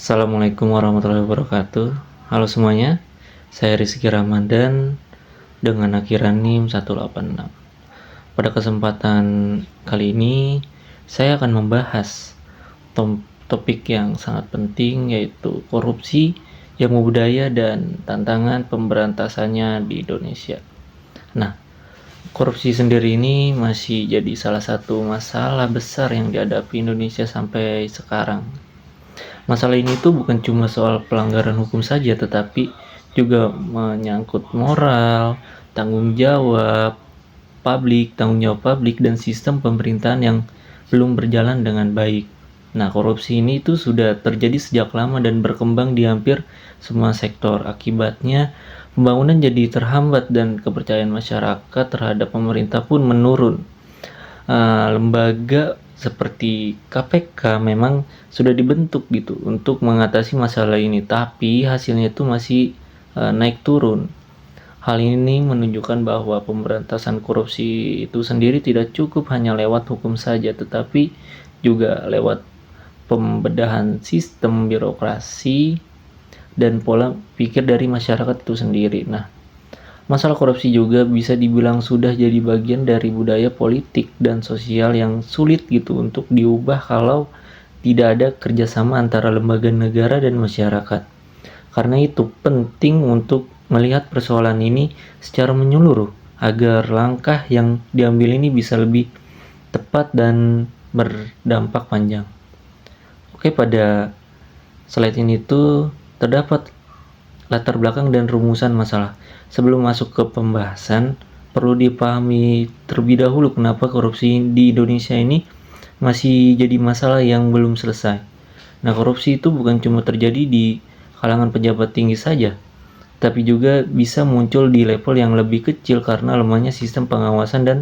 Assalamualaikum warahmatullahi wabarakatuh. Halo semuanya, saya Rizky Ramadan dengan akhiran NIM 186. Pada kesempatan kali ini, saya akan membahas topik yang sangat penting, yaitu korupsi yang membudaya dan tantangan pemberantasannya di Indonesia. Nah, korupsi sendiri ini masih jadi salah satu masalah besar yang dihadapi Indonesia sampai sekarang. Masalah ini tuh bukan cuma soal pelanggaran hukum saja, tetapi juga menyangkut moral, tanggung jawab publik dan sistem pemerintahan yang belum berjalan dengan baik. Nah, korupsi ini tuh sudah terjadi sejak lama dan berkembang di hampir semua sektor. Akibatnya, pembangunan jadi terhambat dan kepercayaan masyarakat terhadap pemerintah pun menurun. Lembaga seperti KPK memang sudah dibentuk gitu untuk mengatasi masalah ini, tapi hasilnya itu masih naik turun. Hal ini menunjukkan bahwa pemberantasan korupsi itu sendiri tidak cukup hanya lewat hukum saja, tetapi juga lewat pembedahan sistem birokrasi dan pola pikir dari masyarakat itu sendiri. Nah, masalah korupsi juga bisa dibilang sudah jadi bagian dari budaya politik dan sosial yang sulit gitu untuk diubah kalau tidak ada kerjasama antara lembaga negara dan masyarakat. Karena itu penting untuk melihat persoalan ini secara menyeluruh agar langkah yang diambil ini bisa lebih tepat dan berdampak panjang. Oke, pada slide ini tuh terdapat latar belakang dan rumusan masalah. Sebelum masuk ke pembahasan, perlu dipahami terlebih dahulu kenapa korupsi di Indonesia ini masih jadi masalah yang belum selesai. Nah, korupsi itu bukan cuma terjadi di kalangan pejabat tinggi saja, tapi juga bisa muncul di level yang lebih kecil karena lemahnya sistem pengawasan dan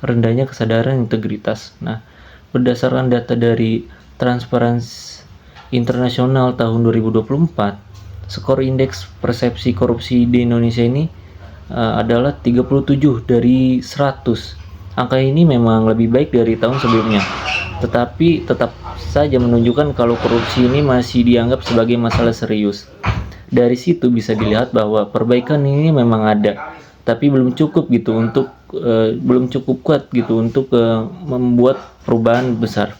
rendahnya kesadaran integritas. Nah, berdasarkan data dari Transparency International tahun 2024, skor indeks persepsi korupsi di Indonesia ini adalah 37 dari 100. Angka ini memang lebih baik dari tahun sebelumnya, tetapi tetap saja menunjukkan kalau korupsi ini masih dianggap sebagai masalah serius. Dari situ bisa dilihat bahwa perbaikan ini memang ada, tapi belum cukup gitu untuk belum cukup kuat gitu untuk membuat perubahan besar.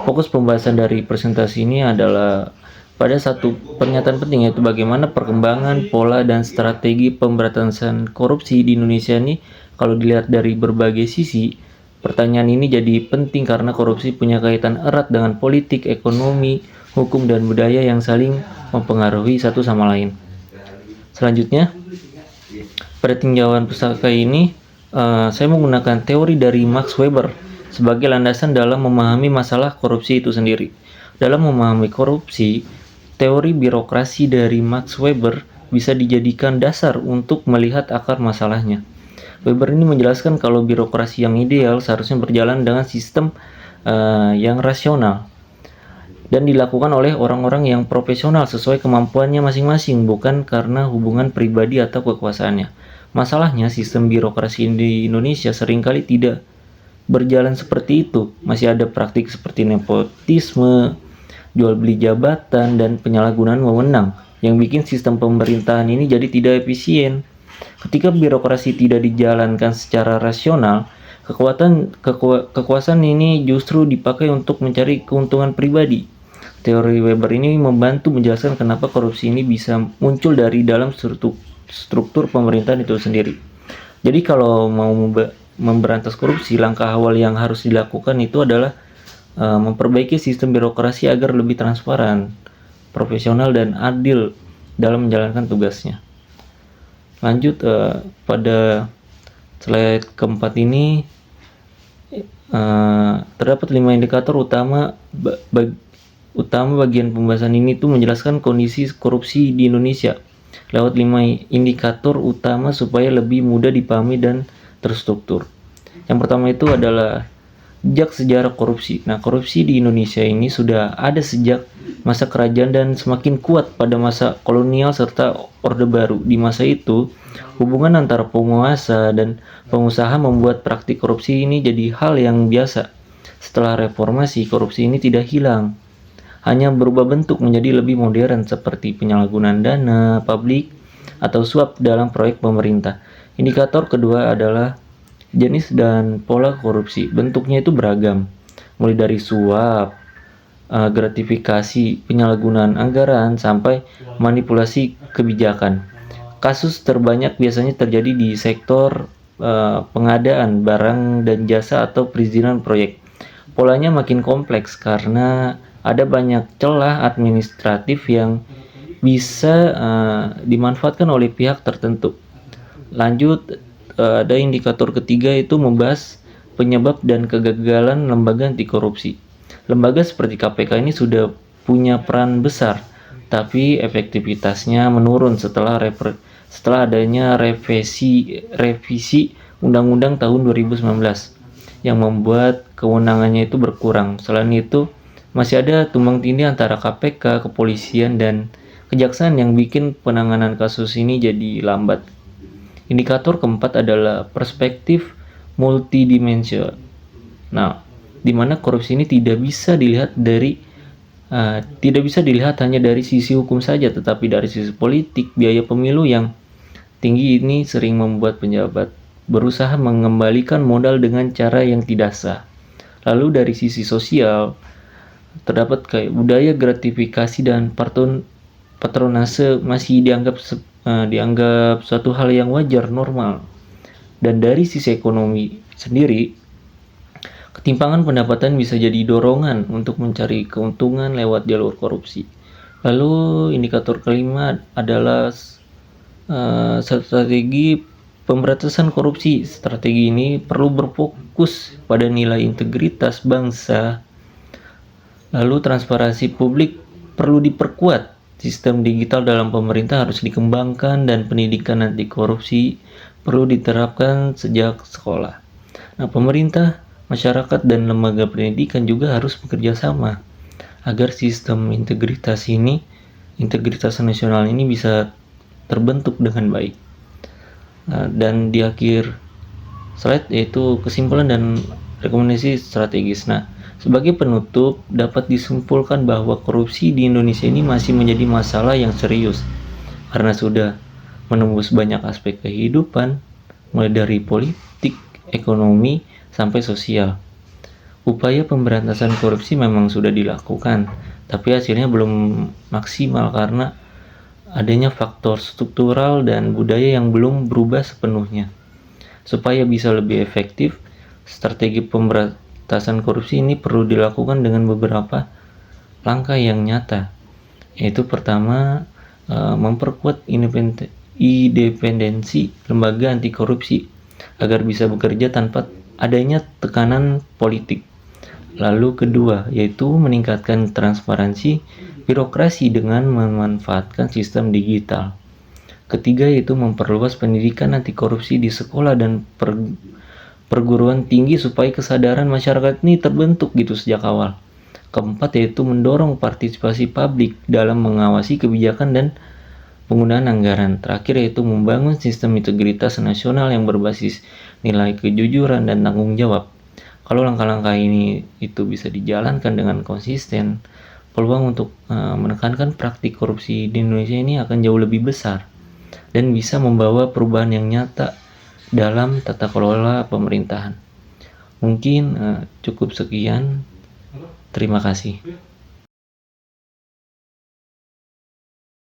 Fokus pembahasan dari presentasi ini adalah pada satu pernyataan penting, yaitu bagaimana perkembangan pola dan strategi pemberantasan korupsi di Indonesia ini kalau dilihat dari berbagai sisi. Pertanyaan ini jadi penting karena korupsi punya kaitan erat dengan politik, ekonomi, hukum, dan budaya yang saling mempengaruhi satu sama lain. Selanjutnya, pada tinjauan pustaka ini saya menggunakan teori dari Max Weber sebagai landasan dalam memahami masalah korupsi itu sendiri. Dalam memahami korupsi, teori birokrasi dari Max Weber bisa dijadikan dasar untuk melihat akar masalahnya. Weber ini menjelaskan kalau birokrasi yang ideal seharusnya berjalan dengan sistem yang rasional dan dilakukan oleh orang-orang yang profesional sesuai kemampuannya masing-masing, bukan karena hubungan pribadi atau kekuasaannya. Masalahnya, sistem birokrasi di Indonesia seringkali tidak berjalan seperti itu. Masih ada praktik seperti nepotisme, jual beli jabatan, dan penyalahgunaan wewenang yang bikin sistem pemerintahan ini jadi tidak efisien. Ketika birokrasi tidak dijalankan secara rasional, kekuasaan ini justru dipakai untuk mencari keuntungan pribadi. Teori Weber ini membantu menjelaskan kenapa korupsi ini bisa muncul dari dalam struktur pemerintahan itu sendiri. Jadi kalau mau memberantas korupsi, langkah awal yang harus dilakukan itu adalah memperbaiki sistem birokrasi agar lebih transparan, profesional, dan adil dalam menjalankan tugasnya. Lanjut pada slide keempat ini terdapat 5 indikator utama bagian pembahasan ini tuh menjelaskan kondisi korupsi di Indonesia lewat 5 indikator utama supaya lebih mudah dipahami dan terstruktur. Yang pertama itu adalah jejak sejarah korupsi. Nah, korupsi di Indonesia ini sudah ada sejak masa kerajaan dan semakin kuat pada masa kolonial serta Orde Baru. Di masa itu, hubungan antara penguasa dan pengusaha membuat praktik korupsi ini jadi hal yang biasa. Setelah reformasi, korupsi ini tidak hilang. hanya berubah bentuk menjadi lebih modern seperti penyalahgunaan dana publik atau suap dalam proyek pemerintah. Indikator kedua adalah jenis dan pola korupsi. Bentuknya itu beragam, mulai dari suap, gratifikasi, penyalahgunaan anggaran, sampai manipulasi kebijakan. Kasus terbanyak biasanya terjadi di sektor pengadaan barang dan jasa atau perizinan proyek. Polanya makin kompleks karena ada banyak celah administratif yang bisa dimanfaatkan oleh pihak tertentu. Lanjut, ada indikator ketiga itu membahas penyebab dan kegagalan lembaga anti korupsi. Lembaga seperti KPK ini sudah punya peran besar, tapi efektivitasnya menurun setelah adanya revisi Undang-Undang tahun 2019 yang membuat kewenangannya itu berkurang. Selain itu, masih ada tumbang tindih antara KPK, kepolisian, dan kejaksaan yang bikin penanganan kasus ini jadi lambat. Indikator keempat adalah perspektif multidimensional. Nah, di mana korupsi ini tidak bisa dilihat hanya dari sisi hukum saja, tetapi dari sisi politik. Biaya pemilu yang tinggi ini sering membuat pejabat berusaha mengembalikan modal dengan cara yang tidak sah. Lalu dari sisi sosial, terdapat kayak budaya gratifikasi dan patronase masih dianggap suatu hal yang wajar, normal. Dan dari sisi ekonomi sendiri, ketimpangan pendapatan bisa jadi dorongan untuk mencari keuntungan lewat jalur korupsi. Lalu indikator kelima adalah strategi pemberantasan korupsi. Strategi ini perlu berfokus pada nilai integritas bangsa. Lalu transparansi publik perlu diperkuat. Sistem digital dalam pemerintah harus dikembangkan dan pendidikan anti korupsi perlu diterapkan sejak sekolah. Nah, pemerintah, masyarakat, dan lembaga pendidikan juga harus bekerja sama agar sistem integritas nasional ini bisa terbentuk dengan baik. Dan di akhir slide yaitu kesimpulan dan rekomendasi strategis. Nah, sebagai penutup dapat disimpulkan bahwa korupsi di Indonesia ini masih menjadi masalah yang serius karena sudah menembus banyak aspek kehidupan, mulai dari politik, ekonomi, sampai sosial. Upaya pemberantasan korupsi memang sudah dilakukan, tapi hasilnya belum maksimal karena adanya faktor struktural dan budaya yang belum berubah sepenuhnya. Supaya bisa lebih efektif, strategi pemberantasan korupsi ini perlu dilakukan dengan beberapa langkah yang nyata. Yaitu pertama, memperkuat independensi lembaga anti korupsi agar bisa bekerja tanpa adanya tekanan politik. Lalu kedua, yaitu meningkatkan transparansi birokrasi dengan memanfaatkan sistem digital. Ketiga, yaitu memperluas pendidikan anti korupsi di sekolah dan perguruan tinggi supaya kesadaran masyarakat ini terbentuk gitu sejak awal. Keempat, yaitu mendorong partisipasi publik dalam mengawasi kebijakan dan penggunaan anggaran. Terakhir, yaitu membangun sistem integritas nasional yang berbasis nilai kejujuran dan tanggung jawab. Kalau langkah-langkah ini itu bisa dijalankan dengan konsisten, peluang untuk menekankan praktik korupsi di Indonesia ini akan jauh lebih besar dan bisa membawa perubahan yang nyata dalam tata kelola pemerintahan. Mungkin cukup sekian. Terima kasih.